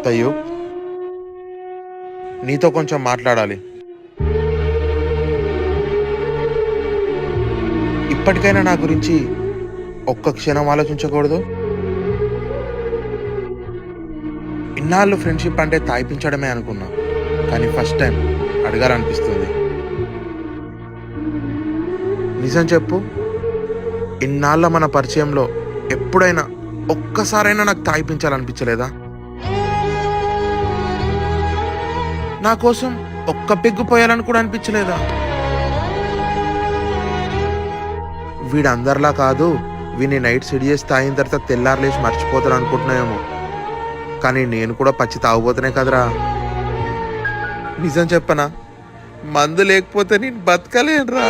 తయ్యు, నీతో కొంచెం మాట్లాడాలి. ఇప్పటికైనా నా గురించి ఒక్క క్షణం ఆలోచించకూడదు? ఇన్నాళ్ళు ఫ్రెండ్షిప్ అంటే తాయిపించడమే అనుకున్నా, కానీ ఫస్ట్ టైం అడగాలనిపిస్తుంది. నిజం చెప్పు, ఇన్నాళ్ళ మన పరిచయంలో ఎప్పుడైనా ఒక్కసారైనా నాకు తాయిపించాలనిపించలేదా? నా కోసం ఒక్క పెగ్గు పోయాలని కూడా అనిపించలేదా? వీడు అందరిలా కాదు, వీని నైట్ సిడి చేసి తాగిన తర్వాత తెల్లారులేసి మర్చిపోతాడు అనుకుంటున్నాయేమో, కానీ నేను కూడా పచ్చి తాగుపోతేనే కదరా. నిజం చెప్పనా, మందు లేకపోతే నేను బతకలేనురా.